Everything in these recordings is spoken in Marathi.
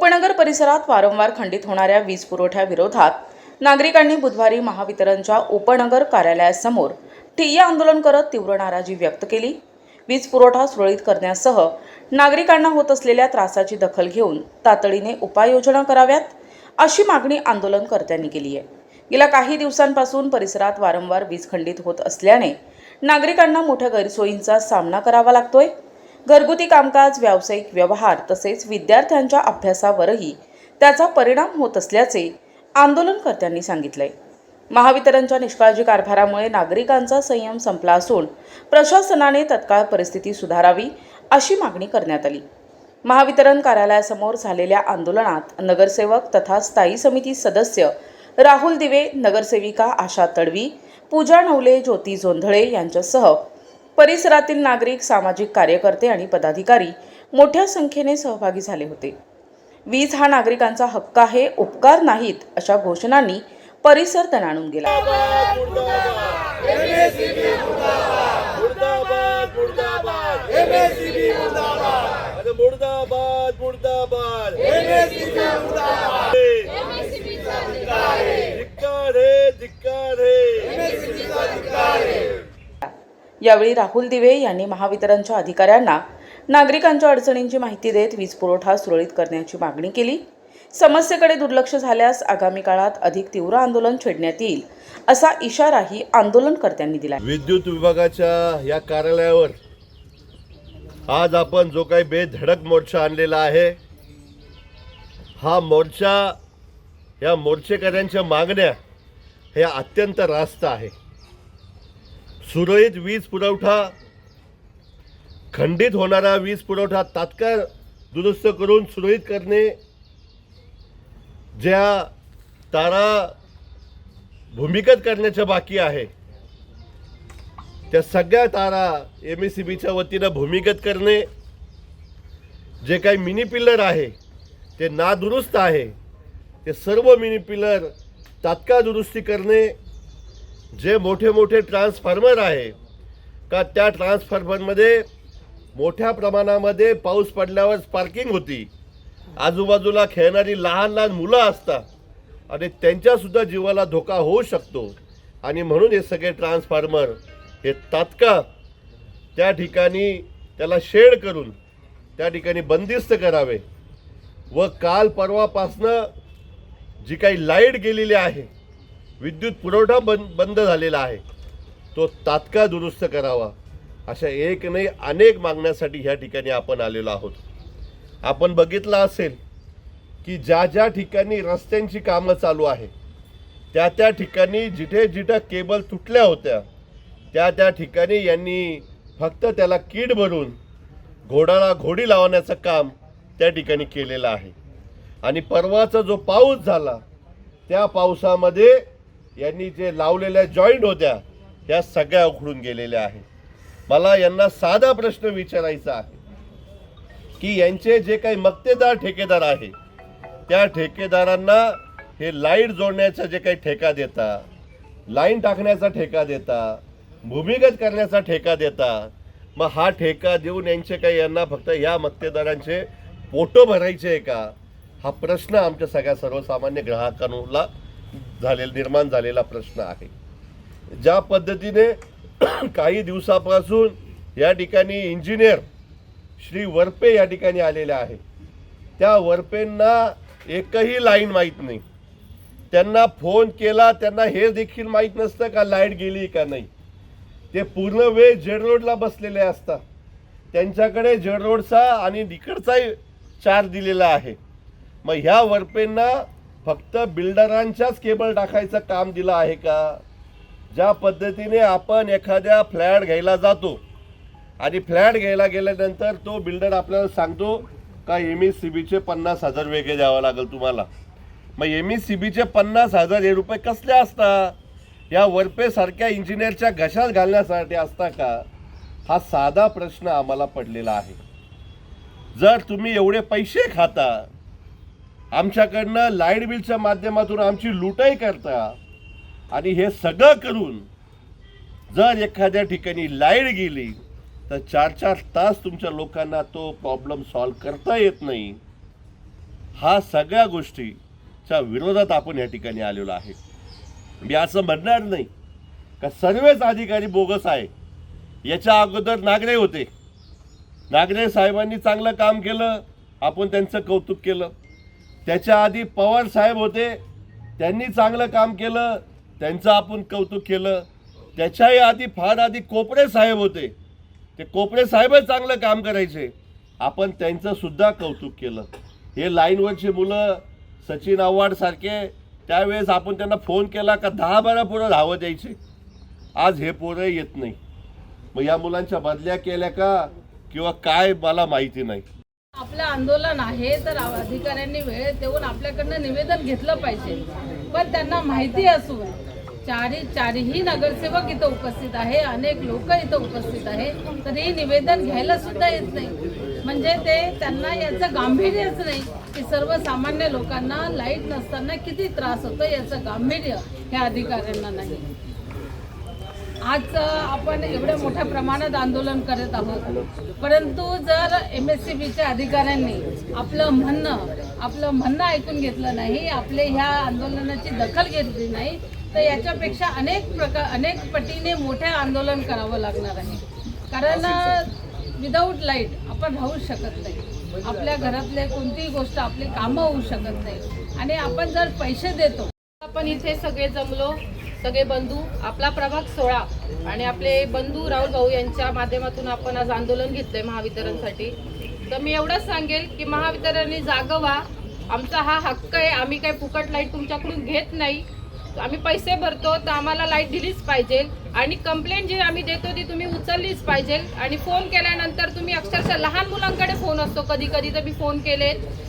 उपनगर परिसरात वारंवार खंडित होणाऱ्या वीज पुरवठ्याविरोधात नागरिकांनी बुधवारी महावितरणच्या उपनगर कार्यालयासमोर ठिय्या आंदोलन करत तीव्र नाराजी व्यक्त केली। वीज पुरवठा सुरळीत करण्यासह नागरिकांना होत असलेल्या त्रासाची दखल घेऊन तातडीने उपाययोजना कराव्यात अशी मागणी आंदोलनकर्त्यांनी केली आहे। गेल्या काही दिवसांपासून परिसरात वारंवार वीज खंडित होत असल्याने नागरिकांना मोठ्या गैरसोयींचा सामना करावा लागतोय। घरगुती कामकाज, व्यावसायिक व्यवहार तसेच विद्यार्थ्यांच्या अभ्यासावरही त्याचा परिणाम होत असल्याचे आंदोलनकर्त्यांनी सांगितले। महावितरणच्या निष्काळजी कारभारामुळे नागरिकांचा संयम संपला असून प्रशासनाने तत्काळ परिस्थिती सुधारावी अशी मागणी करण्यात आली। महावितरण कार्यालयासमोर झालेल्या आंदोलनात नगरसेवक तथा स्थायी समिती सदस्य राहुल दिवे, नगरसेविका आशा तडवी, पूजा नवले, ज्योती जोंधळे यांच्यासह परिसरातील नागरिक, सामाजिक कार्यकर्ते आणि पदाधिकारी मोठ्या संख्येने सहभागी झाले होते। वीज हा नागरिकांचा हक्क आहे, उपकार नाहीत अशा घोषणांनी परिसर दणाणून गेला। यावेळी राहुल दिवे यांनी महावितरणच्या अधिकाऱ्यांना नागरिकांच्या अडचणींची माहिती देत वीज पुरवठा सुरळीत करण्याची मागणी केली। समस्येकडे दुर्लक्ष झाल्यास आगामी काळात अधिक तीव्र आंदोलन छेडण्यात येईल असा इशाराही आंदोलनकर्त्यांनी दिला। विद्युत विभागाच्या या कार्यालयावर आज आपण जो काही बेधडक मोर्चा आणलेला आहे, हा मोर्चा या मोर्चेकऱ्यांच्या मागण्या हे अत्यंत रास्त आहे। सुरळीत वीज पुरवठा, खंडित होणारा वीज पुरवठा तात्काळ दुरुस्त करून सुरळीत करणे, ज्या तारा भूमिगत करण्याच्या बाकी आहे त्या सगळ्या तारा MSEBच्या वतीनं भूमिगत करणे, जे काही मिनी पिलर आहे ते नादुरुस्त आहे ते सर्व मिनी पिलर तात्काळ दुरुस्ती करणे, जे मोठे मोठे ट्रान्सफॉर्मर आहे का त्या ट्रान्सफॉर्मरमध्ये मोठ्या प्रमाणामध्ये पाऊस पडल्यावर स्पार्किंग होती, आजूबाजूला खेळणारी लहान लहान मुलं असतात आणि त्यांच्यासुद्धा जीवाला धोका होऊ शकतो आणि म्हणून हे सगळे ट्रान्सफॉर्मर हे तात्काळ त्या ठिकाणी त्याला शेड करून त्या ठिकाणी बंदिस्त करावे व काल परवापासनं जी काही लाईट गेलेली आहे, विद्युत पुरवठा बंद झालेला आहे, तो तात्काळ दुरुस्त करावा अशा एक नाही अनेक मागण्यासाठी ह्या ठिकाणी आपण आलेलो आहोत। आपण बघितलं असेल की ज्या ज्या ठिकाणी रस्त्यांची कामं चालू आहे त्या त्या ठिकाणी जिथे जिथे केबल तुटल्या होत्या त्या त्या ठिकाणी यांनी फक्त त्याला कीड भरून घोडाला घोडी लावण्याचं काम त्या ठिकाणी केलेलं आहे। आणि परवाचा जो पाऊस झाला त्या पावसामध्ये यांनी जे लावलेल्या जॉईंट होत्या त्या सगळ्या उखडून गेलेल्या आहेत। मला यांना साधा प्रश्न विचारायचा आहे की यांचे जे काही मक्तेदार ठेकेदार आहे त्या ठेकेदारांना हे लाईट जोडण्याचा जे काही ठेका देता, लाईन टाकण्याचा ठेका देता, भूमिगत करण्याचा ठेका देता, मग हा ठेका देऊन यांचे काही यांना फक्त या मक्तेदारांचे पोटो भरायचे आहे का? हा प्रश्न आमच्या सगळ्या सर्वसामान्य ग्राहकांना निर्माण झालेला प्रश्न आहे। ज्या पद्धतीने काही दिवसापासून या ठिकाणी इंजिनियर श्री वरपे या ठिकाणी आलेले आहे, त्या वरपेंना एकही लाईन माहीत नाही। त्यांना फोन केला, त्यांना हे देखील माहीत नसतं का लाईट गेली का नाही। ते पूर्ण वेळ जेड रोडला बसलेले असतात, त्यांच्याकडे जेड रोडचा आणि इकडचाही चार्ज दिलेला आहे। मग ह्या वरपेंना फक्त बिल्डरांच्याच केबल टाकायचं काम दिलं आहे का? ज्या पद्धतीने आपण एखाद्या फ्लॅट घ्यायला जातो आणि फ्लॅट घ्यायला गेल्यानंतर तो बिल्डर आपल्याला सांगतो का MSEBचे 50,000 वेगळे द्यावं लागेल तुम्हाला। मग MSEBचे 50,000 हे रुपये कसले असतात? या वरपेसारख्या इंजिनियरच्या घशात घालण्यासाठी असता का? हा साधा प्रश्न आम्हाला पडलेला आहे। जर तुम्ही एवढे पैसे खाता, आमच्याकडनं लाईट बिलच्या माध्यमातून आमची लुटाई करता आणि हे सगळं करून जर एखाद्या ठिकाणी लाईट गेली तर 4-4 तास तुमच्या लोकांना तो प्रॉब्लेम सॉल्व करता येत नाही। हा सगळ्या गोष्टीच्या विरोधात आपण या ठिकाणी आलेलो आहे. मी असं म्हणणार नाही का सर्वच अधिकारी बोगस आहे. याच्या अगोदर नागरे होते. नागरे साहेबांनी चांगलं काम केलं, आपण त्यांचं कौतुक केलं. त्याच्या आधी पवार साहेब होते, त्यांनी चांगलं काम केलं, त्यांचं आपण कौतुक केलं. त्याच्याही आधी फार आधी कोपरे साहेब होते, ते कोपरे साहेबच चांगलं काम करायचे, आपण त्यांचं सुद्धा कौतुक केलं. हे लाईनवरची मुलं सचिन आव्हाड सारखे, त्यावेळेस आपण त्यांना फोन केला का 10-12 पोरं धावत यायचे. आज हे पोरं येत नाही. मग या मुलांच्या बदल्या केल्या का किंवा काय मला माहिती नाही. आपलं आंदोलन आहे तर अधिकाऱ्यांनी वेळेत येऊन आपल्याकडनं निवेदन घेतलं पाहिजे. पण त्यांना माहिती असून चारही नगरसेवक इथं उपस्थित आहे, अनेक लोक इथं उपस्थित आहे, तरी निवेदन घ्यायला सुद्धा येत नाही. म्हणजे त्यांना याचं गांभीर्यच नाही की सर्वसामान्य लोकांना लाईट नसताना किती त्रास होतो याचं गांभीर्य ह्या अधिकाऱ्यांना नाही. आज आपण एवढ्या मोठ्या प्रमाणात आंदोलन करत आहोत, परंतु जर MSCBच्या अधिकाऱ्यांनी आपलं म्हणणं ऐकून घेतलं नाही, आपले ह्या आंदोलनाची दखल घेतली नाही, तर याच्यापेक्षा अनेक पटीने मोठे आंदोलन करावं लागणार आहे. कारण विदाऊट लाईट आपण राहू शकत नाही. आपल्या घरातले कोणतीही गोष्ट, आपली कामं होऊ शकत नाही. आणि आपण जर पैसे देतो, आपण इथे सगळे जमलो, सगळे बंधू, आपला प्रभाग 16 आणि आपले बंधू राहुल भाऊ यांच्या माध्यमातून आपण आज आंदोलन घेतलंय महावितरणसाठी. तर मी एवढंच सांगेल की महावितरणने जागं व्हा. आमचा हा हक्क आहे. आम्ही काही फुकट लाईट तुमच्याकडून घेत नाही. आम्ही पैसे भरतो तर आम्हाला लाईट दिलीच पाहिजे. आणि कंप्लेंट जी आम्ही देतो ती तुम्ही उचललीच पाहिजे. आणि फोन केल्यानंतर तुम्ही अक्षरशः लहान मुलांकडे फोन असतो, कधी कधी तर मी फोन केले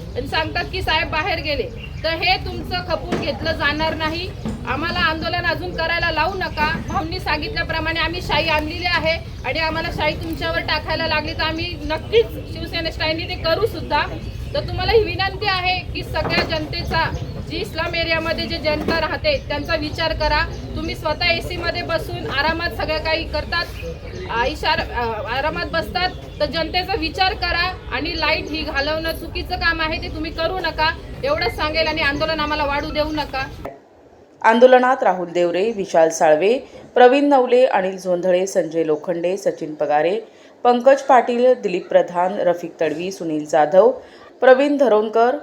आणि सांगतात की साहेब बाहेर गेले. तर हे तुमचं खपून घेतलं जाणार नाही. आम्हाला आंदोलन अजून करायला लावू नका. भाऊंनी सांगितल्याप्रमाणे आम्ही शाई आणलेली आहे आणि आम्हाला शाई तुमच्यावर टाकायला लागली तर आम्ही नक्कीच शिवसेना स्टाईलनी ते करू सुद्धा. तर तुम्हाला ही विनंती आहे की सगळ्या जनतेचा, जी इस्लाम एरियामध्ये जे जनता राहते त्यांचा विचार करा. तुम्ही स्वतः AC मध्ये बसून आरामात सगळं काही करतात, आरामात बसतात, तर जनतेचा विचार करा. आणि लाईट ही घालवणं चुकीचं काम आहे, ते तुम्ही करू नका. एवढंच सांगेल. आणि आंदोलन आम्हाला वाढू देऊ नका. आंदोलनात राहुल देवरे, विशाल साळवे, प्रवीण नवले, अनिल झोंधळे, संजय लोखंडे, सचिन पगारे, पंकज पाटील, दिलीप प्रधान, रफिक तडवी, सुनील जाधव, प्रवीण धरोणकर,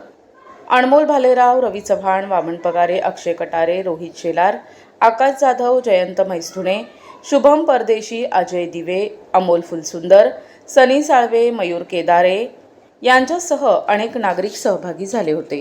अनमोल भालेराव, रवी चव्हाण, वामन पगारे, अक्षय कटारे, रोहित शेलार, आकाश जाधव, जयंत मैसधुणे, शुभम परदेशी, अजय दिवे, अमोल फुलसुंदर, सनी साळवे, मयूर केदारे यांच्यासह अनेक नागरिक सहभागी झाले होते.